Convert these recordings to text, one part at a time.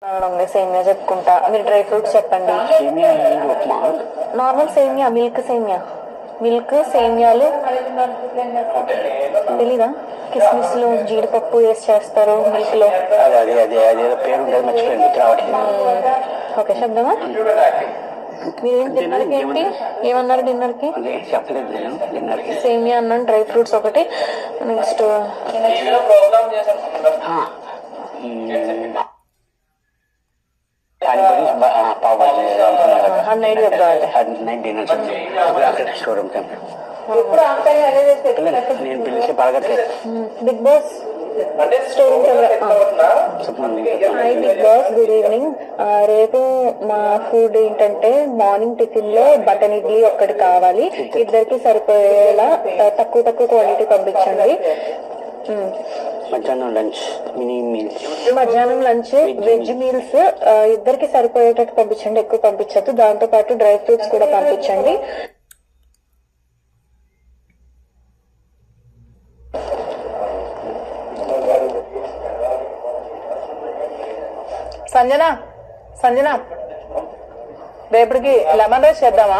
సేమియా చెప్పుకుంటా, మీరు డ్రై ఫ్రూట్స్ చెప్పండి. నార్మల్ సేమియా, మిల్క్ సేమియాలు తెలీదా? కిస్మిస్లు జీడిపప్పు వేసి చేస్తారు మిల్క్ లో. ఓకే చెప్దామా? మీరేం డిన్నర్కి ఏంటి ఏమన్నారు? డిన్నర్కి సేమియా అన్నాను, డ్రై ఫ్రూట్స్ ఒకటి, next night Bigg Boss hi Bigg Boss, good evening. రేపు మా ఫుడ్ ఏంటంటే మార్నింగ్ టిఫిన్ లో బటన్ ఇడ్లీ ఒక్కటి కావాలి, ఇద్దరికి సరిపోయేలా తక్కువ క్వాంటిటీ పంపించండి. మధ్యాహ్నం లంచ్ వెజ్ మీల్స్ ఇద్దరికి సరిపోయేటట్టు పంపించండి, ఎక్కువ పంపించద్దు. దాంతో పాటు డ్రై ఫ్రూట్స్ కూడా పంపించండి. సంజన రేపటికి లెమన్ రైస్ చేద్దామా?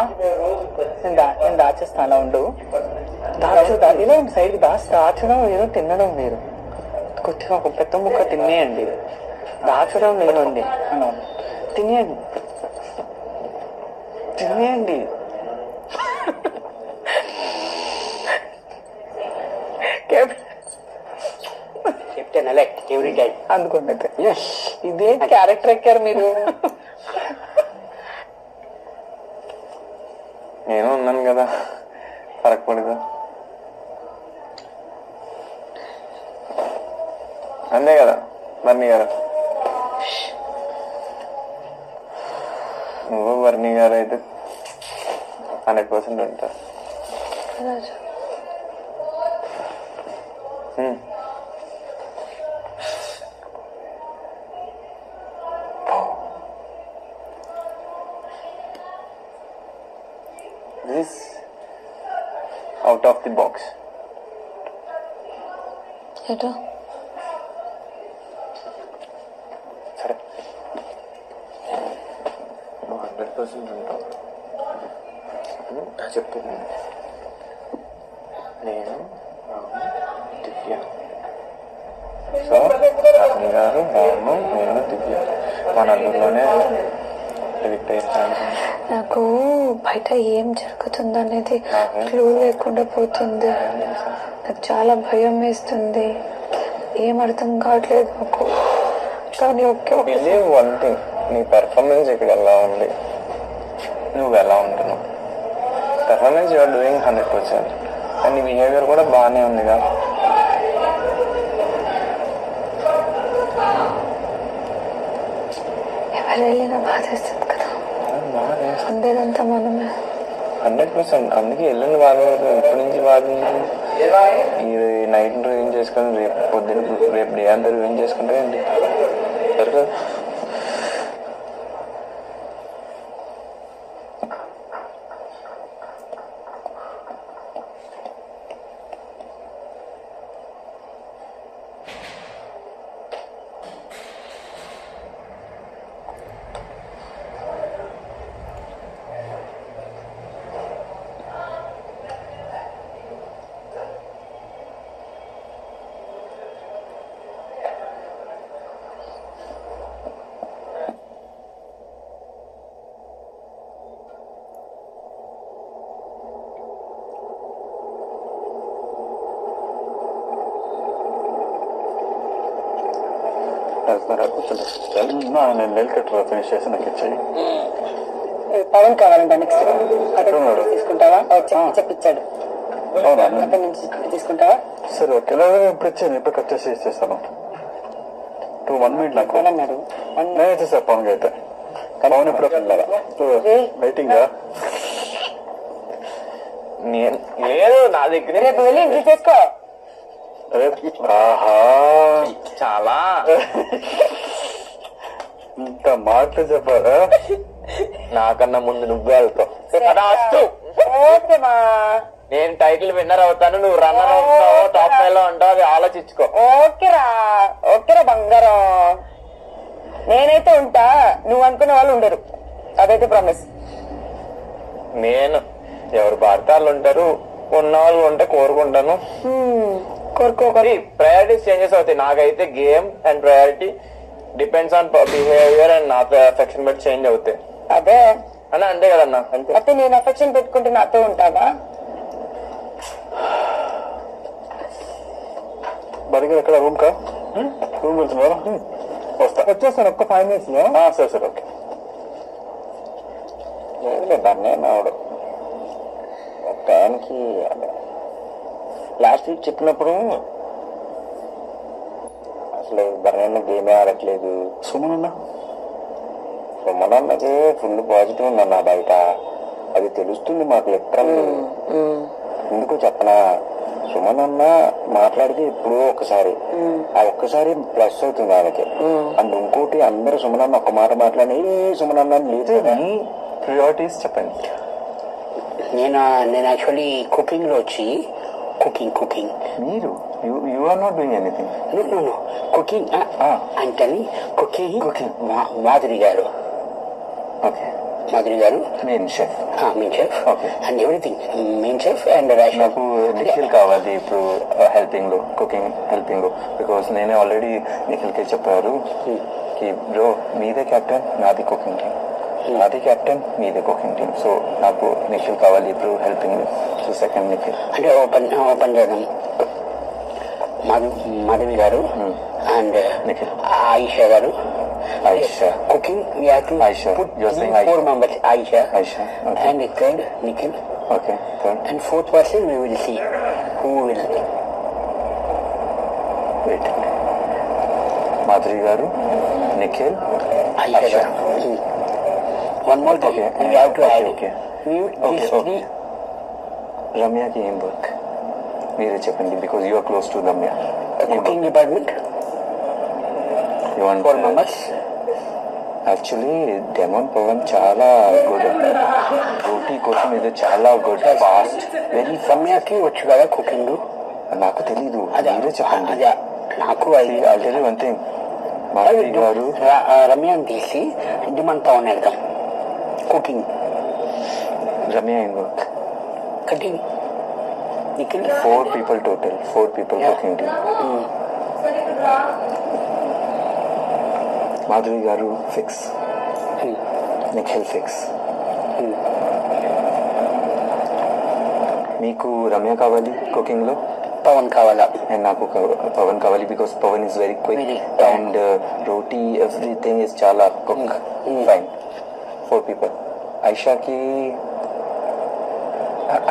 నేను దాచేస్తాను, ఉండు. ఇలా సైడ్కి దాచడం ఏదో తినడం మీరు కొద్దిగా ఒక పెద్ద ముక్క తినేయండి. దాచడం లేదండి, తినేయండి. అందుకోండి. ఇదే క్యారెక్టర్ ఎక్కారు మీరు. నేను ఉన్నాను కదా, ఫరక్ పడదు అంతే కదా బర్నీ గారు. నువ్వు బర్నీ గారు అయితే 100% ఉంటారు. This out of the box. ఏటో సరే, నువ్వు 100% ఉంటావు. నా చెప్తుంది నేను దివ్య. సో అతని గారు రాము, నేను దివ్య మన అందులోనే నాకు బయట ఏం జరుగుతుంది అనేది క్లూ లేకుండా పోతుంది. నాకు చాలా భయం వేస్తుంది, ఏం అర్థం కావట్లేదు నాకు. కానీ బిలీవ్ వన్ థింగ్, నీ పెర్ఫార్మెన్స్ ఇక్కడ ఎలా ఉంది, నువ్వు ఎలా ఉంటున్నావు. Performance you're doing 100%. అండ్ నీ బిహేవియర్ కూడా బాగానే ఉంది కదా. ఎవరు వెళ్ళినా బాధేస్తుంది కదా, ఉండేదంతా మనమే. 100%. అందుకే ఎల్లుండి బాధపడుతుంది, ఇప్పటి నుంచి బాధపడుతుంది. ఇది నైట్ రివ్యూ చేసుకొని రేపు పొద్దున్న రేపు డే అంతా రివ్యూ చేసుకుంటే ఏంటి సరిగ్గా. నేను నెల్ కట్టర్ ఫినిష్ చేసి నాకు ఇచ్చాయి. పవన్ కావాలంట నెక్స్ట్ తీసుకుంటావా? చెప్పించాడు. అక్కడి నుంచి తీసుకుంటావా? సరే ఓకే, ఇప్పుడు ఇచ్చాను, ఇప్పుడు కట్ చేసి ఇచ్చేస్తాను. 1 minute నాకు అన్నాడు. నేను ఇచ్చేసా పవన్ అయితే. పవన్ ఇప్పుడు వెయిటింగ్ లేదు నా దగ్గర. రేపు వెళ్ళి ఇంటికి చేసుకో. ఆహా చాలా ఇంత మాటలు చెప్పారా? నాకన్నా ముందు నువ్వే వెళ్తావు. ఓకేమా, నేను టైటిల్ విన్నర్ అవుతాను, నువ్వు రన్నర్ అవుతావు, టాప్ 5 లో ఉంటావు, అది ఆలోచించుకో. ఓకేరా బంగారం. నేనైతే ఉంటా, నువ్వు అనుకున్న వాళ్ళు ఉండరు, అదైతే ప్రామిస్. నేను ఎవరు భారతాలు ఉంటారు, ఉన్న వాళ్ళు ఉంటే కోరుకుంటాను. కోరుకోకరి ప్రయారిటీస్ చేంజెస్ అవుతాయి. నాకైతే game and priority depends on behaviour and నా అఫెక్షన్ బట్టి చేంజ్ అవుతాయి అదే అన్న. అంతే కదన్నా. అంతే. అయితే నేను అఫెక్షన్ పెట్టుకుంటే నాతో ఉంటావా? బర్గర్ ఎక్కడ రూమ్ కా రూమ్ వెళ్తున్నారు? వచ్చేస్తాను ఒక్క 5 minutes లో. సరే సరే ఓకే. దాన్ని నాడు ఒక టైంకి లాస్ట్ వీక్ చెప్పినప్పుడు అసలు బర్రెన్న గేమే ఆడట్లేదు. సుమనన్నకి ఫుల్ పాజిటివ్ ఉందన్న బయట, అది తెలుస్తుంది మాకు లెక్కలు. ఎందుకు చెప్పనా, సుమనన్న మాట్లాడితే ఎప్పుడో ఒకసారి, ఆ ఒక్కసారి ప్లస్ అవుతుంది ఆయనకి. అండ్ ఇంకోటి అందరూ సుమనన్న ఒక్క మాట మాట్లాడి సుమనన్న లేదు. ప్రియారిటీస్ చెప్పండి. నేను యాక్చువల్లీ కుకింగ్ లో వచ్చి కుకింగ్ మీరు you are not doing anything. No cooking అంటే cooking Madhuri garu. Okay. Madhuri garu main chef. Main chef. Okay. And everything main chef and నాకు నిఖిల్ కావాలి ఇప్పుడు హెల్పింగ్ లో, కుకింగ్ హెల్పింగ్ లో. బికాస్ నేనే ఆల్రెడీ నిఖిల్కి చెప్పారు కి బ్రో మీదే కెప్టెన్, నాది కుకింగ్ టీమ్, నాది కెప్టెన్, మీదే కుకింగ్ టీమ్. సో నాకు నిఖిల్ కావాలి ఇప్పుడు హెల్పింగ్ లో. So second Nikhil. అంటే ఓపెన్ చేద్దాం. మాధవి గారు అండ్ నిఖిల్. ఆయిషా గారు. Aisha. Cooking, we have to Aisha. put You're saying 4 Aisha. members. Aisha. Okay. And third, Nikhil. Okay. Third. And fourth person, we will see who will. Wait. Madhuri Garu, Nikhil, Aisha. Aisha. One more thing. Okay. We have to Okay, add. okay. These Okay. three. Ramya ki ఏం work మీరే చెప్పండి, because you are close to Ramya. Cooking department. You want 4 members. Actually demon Pavan చాలా good, రోటీ కోసం ఇది చాలా good, fast, very. రమ్యకి వచ్చు కదా cooking. నాకు తెలీదు, అదే మీరే చెప్పండి. అదే నాకు ఆల్రెడీ వన్ థింగ్, మాధవి గారు రమ్యని తీసి డిమాండ్ పవన్ వెళ్దాం. కుకింగ్. రమ్య ఏం work cutting. Nikhil. 4 people total, 4 people cooking team. Madhavi గారు ఫిక్స్, నిఖిల్ ఫిక్స్. మీకు రమ్య కావాలి కుకింగ్ లో, పవన్ కావాలా? అండ్ నాకు పవన్ కావాలి, because Pavan is very quick and roti everything is చాలా కుక్. ఫైన్. 4 people. ఐషాకి,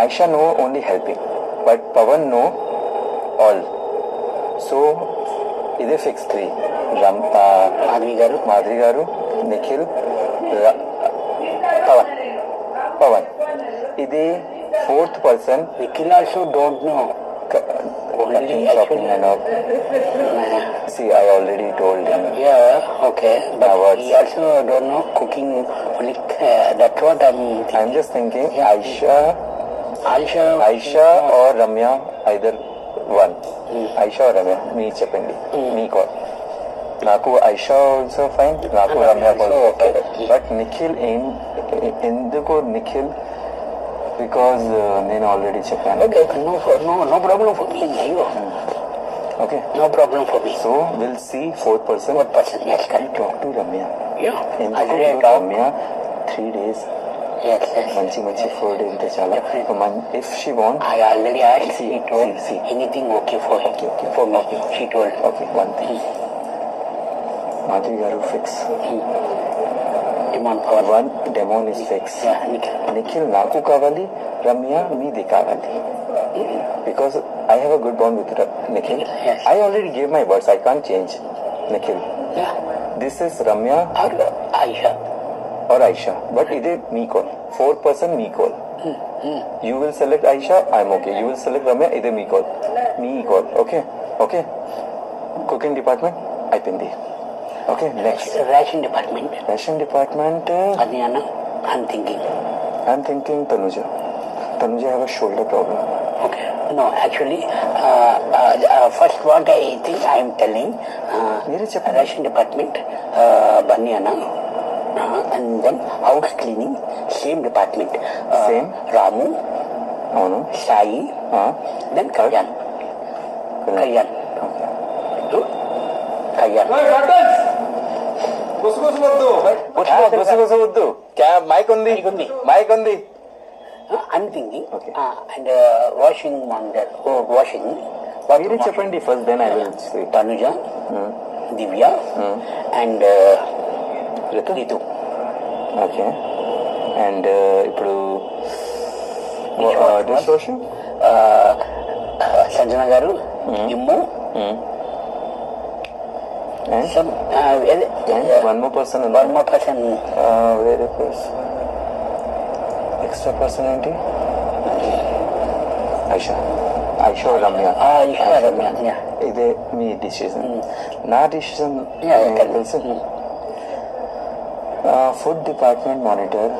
Aisha no only helping, but Pavan no all. So ఇదే ఫిక్స్ 3. మాధవి గారు, నిఖిల్, పవన్. ఇది 4th person. Nikhil also don't know. See, I already told him. Yeah, okay. But he also don't know cooking. Only that's what I'm just thinking. Aisha Aisha or Ramya, either one. Aisha or Ramya, me చెప్పండి, మీ call. నాకు Aisha also fine, నాకు Ramya also okay. But Nikhil ఎందుకు Nikhil, because నేను already చెప్పాను. no problem for me. Okay, no problem for me. So will see 4th person. Yes, correct. Talk to Ramya. Yeah, ఎందుకు Ramya 3 days yes. మంచి food ఉంటే చాలా. If she want, I already asked. She told anything okay for him. For me, she told. Okay. One thing, Madhavi గారు fix, Demand power. 1 demon is fix. Yeah, Nikhil. Nikhil నాకు కావాలి, రమ్య మీది కావాలి, because I have a good bond with Nikhil. Yes. I already gave my words, I can't change. Nikhil, Yeah. This is Ramya Or Aisha. or Aisha, but ఇది మీ call. 4th person మీ call. You will select Aisha, I'm okay. You will select Ramya, ఇది మీ కాల్. మీ కాల్. Okay. Okay. Cooking department అయిపోయింది. Okay, next Ration department. Ration department. అది అన్న I'm thinking. I'm thinking Tanuja. Tanuja have a shoulder problem. Okay. No, actually, first what I think I am telling, Mere cheppandi. Russian department, Banyana, and then house cleaning, same department. Same? Ramu, అవును. Sai, then Kalyan. Kalyan. Kalyan. గుసగుస వద్దు. Mic ఉంది, mic ఉంది. I'm thinking, Okay. and washing on that, washing. మీరే చెప్పండి first, then I will see. Tanuja, Divya, and Ritu. Okay. And ఇప్పుడు dish washing Sanjana Garu, Immu, and some, one more person. one more person. వేరే person, extra person ఏంటి? Aisha, Aisha Ramya. Ramya, yeah. ఇదే మీ decision. నా decision Yeah, తెలుసు. Food department monitor